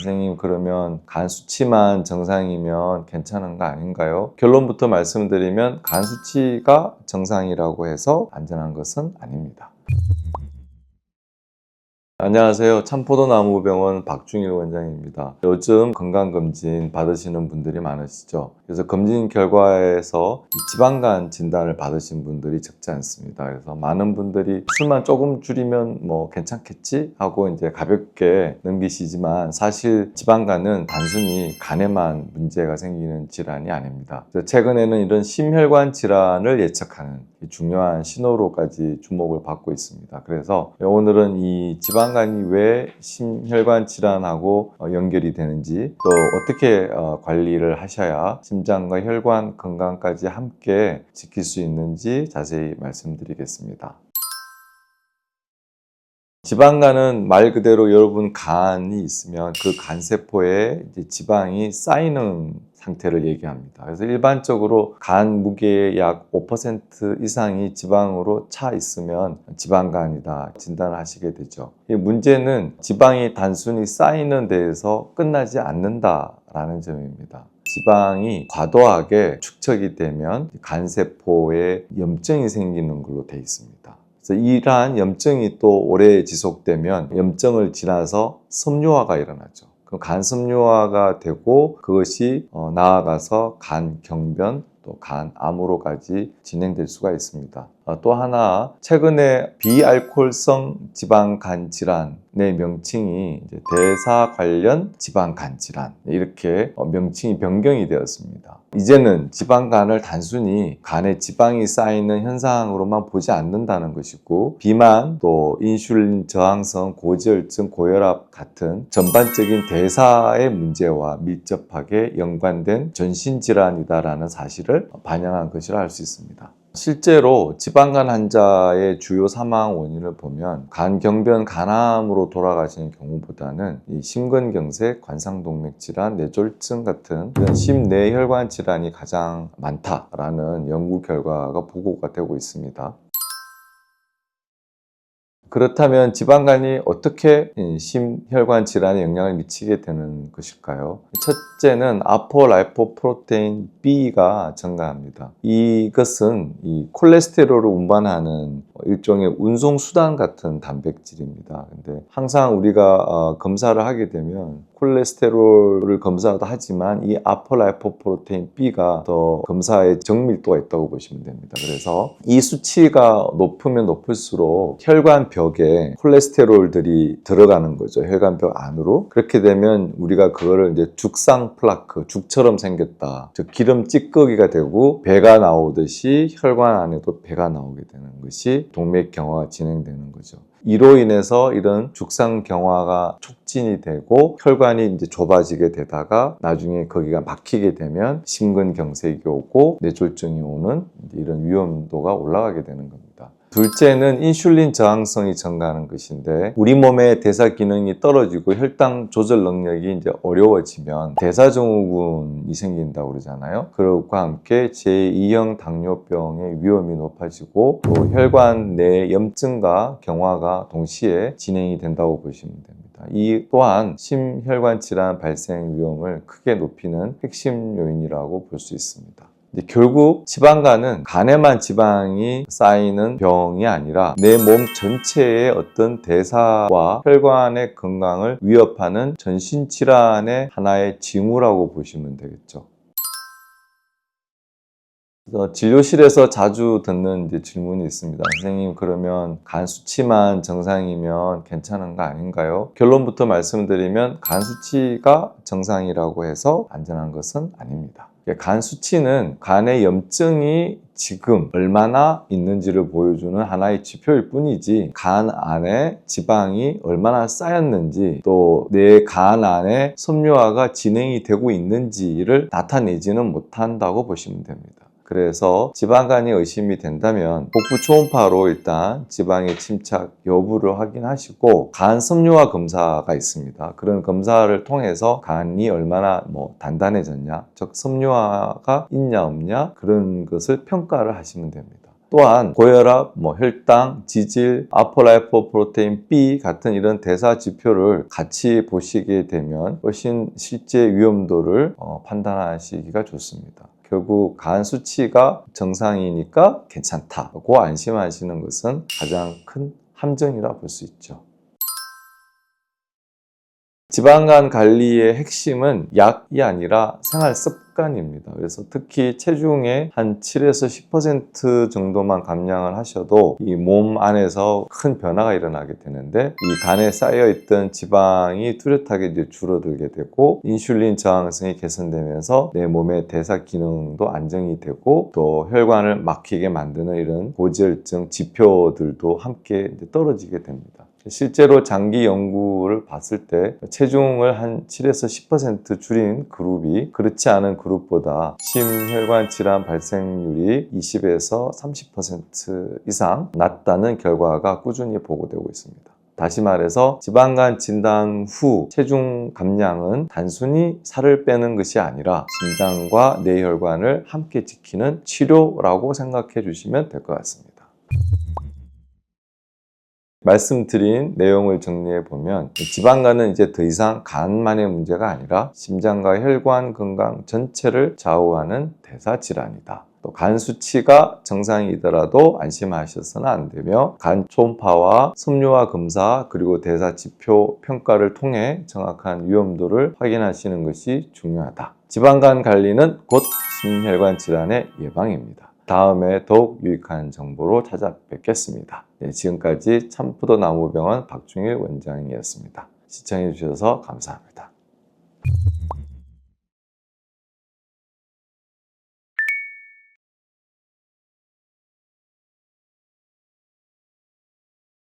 선생님, 그러면 간 수치만 정상이면 괜찮은 거 아닌가요? 결론부터 말씀드리면 간 수치가 정상이라고 해서 안전한 것은 아닙니다. 안녕하세요. 참포도나무병원 박중일 원장입니다. 요즘 건강검진 받으시는 분들이 많으시죠. 그래서 검진 결과에서 지방간 진단을 받으신 분들이 적지 않습니다. 그래서 많은 분들이 술만 조금 줄이면 뭐 괜찮겠지 하고 이제 가볍게 넘기시지만, 사실 지방간은 단순히 간에만 문제가 생기는 질환이 아닙니다. 최근에는 이런 심혈관 질환을 예측하는 중요한 신호로까지 주목을 받고 있습니다. 그래서 오늘은 이 지방간이 왜 심혈관 질환하고 연결이 되는지, 또 어떻게 관리를 하셔야 심장과 혈관 건강까지 함께 지킬 수 있는지 자세히 말씀드리겠습니다. 지방간은 말 그대로 여러분 간이 있으면 그 간세포에 이제 지방이 쌓이는 상태를 얘기합니다. 그래서 일반적으로 간 무게의 약 5% 이상이 지방으로 차 있으면 지방간이다 진단을 하시게 되죠. 이 문제는 지방이 단순히 쌓이는 데에서 끝나지 않는다라는 점입니다. 지방이 과도하게 축적이 되면 간세포에 염증이 생기는 걸로 되어 있습니다. 그래서 이러한 염증이 또 오래 지속되면 염증을 지나서 섬유화가 일어나죠. 그럼 간섬유화가 되고 그것이 나아가서 간경변, 또 간암으로까지 진행될 수가 있습니다. 또 하나, 최근에 비알코올성 지방간 질환의 명칭이 이제 대사 관련 지방간 질환, 이렇게 명칭이 변경이 되었습니다. 이제는 지방간을 단순히 간에 지방이 쌓이는 현상으로만 보지 않는다는 것이고, 비만, 또 인슐린 저항성 고지혈증, 고혈압 같은 전반적인 대사의 문제와 밀접하게 연관된 전신질환이다라는 사실을 반영한 것이라 할 수 있습니다. 실제로 지방간 환자의 주요 사망 원인을 보면 간경변, 간암으로 돌아가시는 경우보다는 이 심근경색, 관상동맥 질환, 뇌졸중 같은 이런 심뇌혈관 질환이 가장 많다라는 연구 결과가 보고가 되고 있습니다. 그렇다면 지방간이 어떻게 심혈관 질환에 영향을 미치게 되는 것일까요? 첫째는 아포라이포프로테인 B가 증가합니다. 이것은 이 콜레스테롤을 운반하는 일종의 운송수단 같은 단백질입니다. 근데 항상 우리가 검사를 하게 되면 콜레스테롤을 검사도 하지만 이 아포라이포프로테인 B가 더 검사의 정밀도가 있다고 보시면 됩니다. 그래서 이 수치가 높으면 높을수록 혈관벽에 콜레스테롤들이 들어가는 거죠. 혈관벽 안으로. 그렇게 되면 우리가 그거를 이제 죽상 플라크, 죽처럼 생겼다, 즉 기름 찌꺼기가 되고 배가 나오듯이 혈관 안에도 배가 나오게 되는 것이 동맥경화가 진행되는 거죠. 이로 인해서 이런 죽상경화가 촉진이 되고 혈관이 이제 좁아지게 되다가 나중에 거기가 막히게 되면 심근경색이 오고 뇌졸중이 오는 이런 위험도가 올라가게 되는 겁니다. 둘째는 인슐린 저항성이 증가하는 것인데, 우리 몸의 대사 기능이 떨어지고 혈당 조절 능력이 이제 어려워지면 대사증후군이 생긴다고 그러잖아요. 그것과 함께 제2형 당뇨병의 위험이 높아지고 또 혈관 내 염증과 경화가 동시에 진행이 된다고 보시면 됩니다. 이 또한 심혈관 질환 발생 위험을 크게 높이는 핵심 요인이라고 볼 수 있습니다. 결국 지방간은 간에만 지방이 쌓이는 병이 아니라 내 몸 전체의 어떤 대사와 혈관의 건강을 위협하는 전신질환의 하나의 징후라고 보시면 되겠죠. 진료실에서 자주 듣는 질문이 있습니다. 선생님, 그러면 간 수치만 정상이면 괜찮은 거 아닌가요? 결론부터 말씀드리면 간 수치가 정상이라고 해서 안전한 것은 아닙니다. 간 수치는 간의 염증이 지금 얼마나 있는지를 보여주는 하나의 지표일 뿐이지, 간 안에 지방이 얼마나 쌓였는지, 또 내 간 안에 섬유화가 진행이 되고 있는지를 나타내지는 못한다고 보시면 됩니다. 그래서 지방간이 의심이 된다면 복부 초음파로 일단 지방의 침착 여부를 확인하시고, 간 섬유화 검사가 있습니다. 그런 검사를 통해서 간이 얼마나 단단해졌냐, 즉 섬유화가 있냐 없냐, 그런 것을 평가를 하시면 됩니다. 또한 고혈압, 혈당, 지질, 아포라이포프로테인 B 같은 이런 대사 지표를 같이 보시게 되면 훨씬 실제 위험도를 판단하시기가 좋습니다. 결국 간 수치가 정상이니까 괜찮다고 안심하시는 것은 가장 큰 함정이라 볼 수 있죠. 지방간 관리의 핵심은 약이 아니라 생활 습관입니다. 그래서 특히 체중의 한 7에서 10% 정도만 감량을 하셔도 이 몸 안에서 큰 변화가 일어나게 되는데, 이 간에 쌓여있던 지방이 뚜렷하게 이제 줄어들게 되고 인슐린 저항성이 개선되면서 내 몸의 대사 기능도 안정이 되고 또 혈관을 막히게 만드는 이런 고지혈증 지표들도 함께 이제 떨어지게 됩니다. 실제로 장기 연구를 봤을 때 체중을 한 7에서 10% 줄인 그룹이 그렇지 않은 그룹보다 심혈관 질환 발생률이 20에서 30% 이상 낮다는 결과가 꾸준히 보고되고 있습니다. 다시 말해서 지방간 진단 후 체중 감량은 단순히 살을 빼는 것이 아니라 심장과 뇌혈관을 함께 지키는 치료라고 생각해 주시면 될 것 같습니다. 말씀드린 내용을 정리해 보면 지방간은 이제 더 이상 간만의 문제가 아니라 심장과 혈관 건강 전체를 좌우하는 대사 질환이다. 또 간 수치가 정상이더라도 안심하셔서는 안 되며 간 초음파와 섬유화 검사 그리고 대사 지표 평가를 통해 정확한 위험도를 확인하시는 것이 중요하다. 지방간 관리는 곧 심혈관 질환의 예방입니다. 다음에 더욱 유익한 정보로 찾아뵙겠습니다. 네, 지금까지 참푸도 나무병원 박중일 원장이었습니다. 시청해 주셔서 감사합니다.